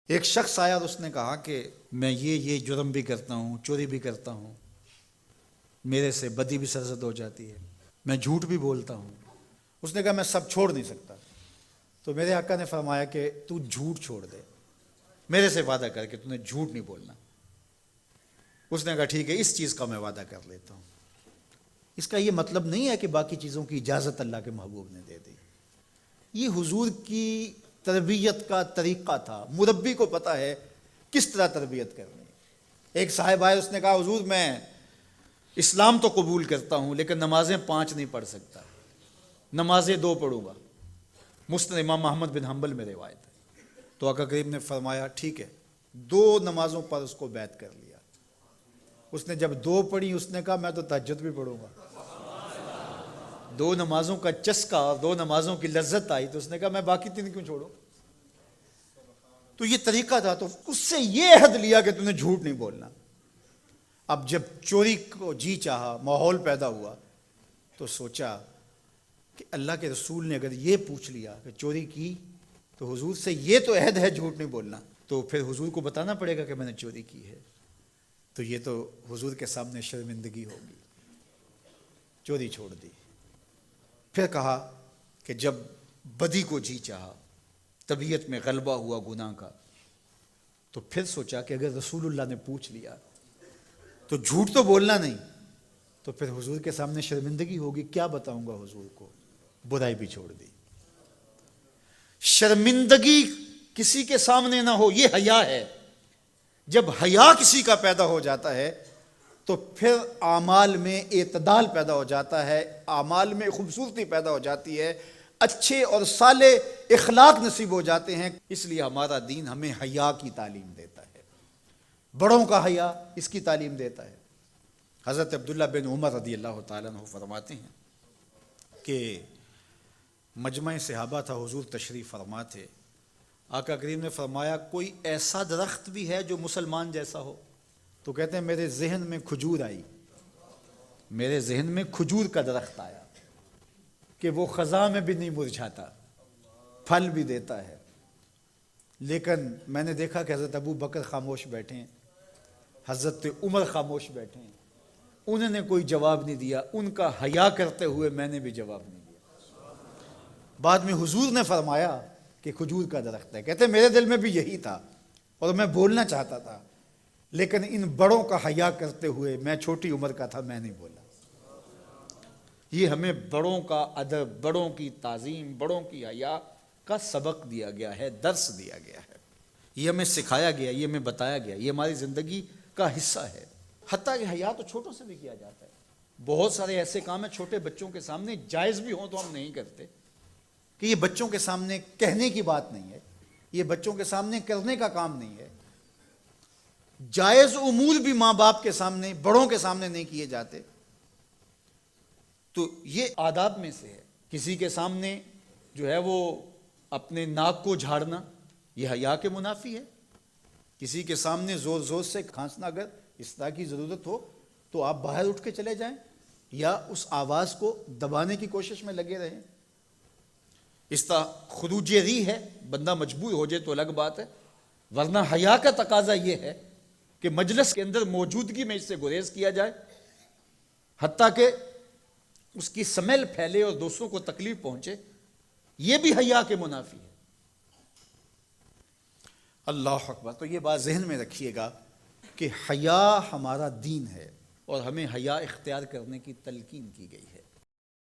ایک شخص آیا اور اس نے کہا کہ میں یہ جرم بھی کرتا ہوں، چوری بھی کرتا ہوں، میرے سے بدی بھی سرزد ہو جاتی ہے، میں جھوٹ بھی بولتا ہوں۔ اس نے کہا میں سب چھوڑ نہیں سکتا۔ تو میرے آقا نے فرمایا کہ تو جھوٹ چھوڑ دے، میرے سے وعدہ کر کے تو نے جھوٹ نہیں بولنا۔ اس نے کہا ٹھیک ہے، اس چیز کا میں وعدہ کر لیتا ہوں۔ اس کا یہ مطلب نہیں ہے کہ باقی چیزوں کی اجازت اللہ کے محبوب نے دے دی، یہ حضور کی تربیت کا طریقہ تھا۔ مربی کو پتہ ہے کس طرح تربیت کرنی۔ ایک صاحب آئے، اس نے کہا حضور میں اسلام تو قبول کرتا ہوں لیکن نمازیں 5 نہیں پڑھ سکتا، نمازیں 2 پڑھوں گا۔ مسند امام احمد بن حنبل میں روایت ہے۔ تو آقا کریم نے فرمایا ٹھیک ہے، 2 نمازوں پر اس کو بیعت کر لیا۔ اس نے جب 2 پڑھی، اس نے کہا میں تو تہجد بھی پڑھوں گا۔ 2 نمازوں کا چسکا اور 2 نمازوں کی لذت آئی تو اس نے کہا میں باقی 3 کیوں چھوڑوں۔ تو یہ طریقہ تھا۔ تو اس سے یہ عہد لیا کہ تم نے جھوٹ نہیں بولنا۔ اب جب چوری کو جی چاہا، ماحول پیدا ہوا، تو سوچا کہ اللہ کے رسول نے اگر یہ پوچھ لیا کہ چوری کی تو حضور سے یہ تو عہد ہے جھوٹ نہیں بولنا، تو پھر حضور کو بتانا پڑے گا کہ میں نے چوری کی ہے، تو یہ تو حضور کے سامنے شرمندگی ہوگی۔ چوری چھوڑ دی۔ پھر کہا کہ جب بدی کو جی چاہا، طبیعت میں غلبہ ہوا گناہ کا، تو پھر سوچا کہ اگر رسول اللہ نے پوچھ لیا تو جھوٹ تو بولنا نہیں، تو پھر حضور کے سامنے شرمندگی ہوگی، کیا بتاؤں گا حضور کو۔ برائی بھی چھوڑ دی۔ شرمندگی کسی کے سامنے نہ ہو، یہ حیا ہے۔ جب حیا کسی کا پیدا ہو جاتا ہے تو پھر اعمال میں اعتدال پیدا ہو جاتا ہے، اعمال میں خوبصورتی پیدا ہو جاتی ہے، اچھے اور صالح اخلاق نصیب ہو جاتے ہیں۔ اس لیے ہمارا دین ہمیں حیا کی تعلیم دیتا ہے، بڑوں کا حیا اس کی تعلیم دیتا ہے۔ حضرت عبداللہ بن عمر رضی اللہ تعالیٰ عنہ فرماتے ہیں کہ مجمع صحابہ تھا، حضور تشریف فرما تھے۔ آقا کریم نے فرمایا کوئی ایسا درخت بھی ہے جو مسلمان جیسا ہو؟ تو کہتے ہیں میرے ذہن میں کھجور آئی، میرے ذہن میں کھجور کا درخت آیا کہ وہ خزاں میں بھی نہیں مرجھاتا، پھل بھی دیتا ہے۔ لیکن میں نے دیکھا کہ حضرت ابو بکر خاموش بیٹھے ہیں، حضرت عمر خاموش بیٹھے ہیں، انہوں نے کوئی جواب نہیں دیا۔ ان کا حیا کرتے ہوئے میں نے بھی جواب نہیں دیا۔ بعد میں حضور نے فرمایا کہ کھجور کا درخت ہے۔ کہتے ہیں میرے دل میں بھی یہی تھا اور میں بولنا چاہتا تھا، لیکن ان بڑوں کا حیا کرتے ہوئے، میں چھوٹی عمر کا تھا، میں نہیں بولا۔ یہ ہمیں بڑوں کا ادب، بڑوں کی تعظیم، بڑوں کی حیا کا سبق دیا گیا ہے، درس دیا گیا ہے، یہ ہمیں سکھایا گیا، یہ ہمیں بتایا گیا، یہ ہماری زندگی کا حصہ ہے۔ حتیٰ کہ حیا تو چھوٹوں سے بھی کیا جاتا ہے۔ بہت سارے ایسے کام ہیں چھوٹے بچوں کے سامنے جائز بھی ہوں تو ہم نہیں کرتے، کہ یہ بچوں کے سامنے کہنے کی بات نہیں ہے، یہ بچوں کے سامنے کرنے کا کام نہیں ہے۔ جائز امور بھی ماں باپ کے سامنے، بڑوں کے سامنے نہیں کیے جاتے، تو یہ آداب میں سے ہے۔ کسی کے سامنے جو ہے وہ اپنے ناک کو جھاڑنا، یہ حیا کے منافی ہے۔ کسی کے سامنے زور زور سے کھانسنا، اگر اس طرح کی ضرورت ہو تو آپ باہر اٹھ کے چلے جائیں یا اس آواز کو دبانے کی کوشش میں لگے رہیں۔ اس طرح خروج ریح ہے، بندہ مجبور ہو جائے تو الگ بات ہے، ورنہ حیا کا تقاضا یہ ہے کہ مجلس کے اندر موجودگی میں اس سے گریز کیا جائے، حتیٰ کہ اس کی سمیل پھیلے اور دوسروں کو تکلیف پہنچے، یہ بھی حیا کے منافی ہے۔ اللہ اکبر۔ تو یہ بات ذہن میں رکھیے گا کہ حیا ہمارا دین ہے اور ہمیں حیا اختیار کرنے کی تلقین کی گئی ہے۔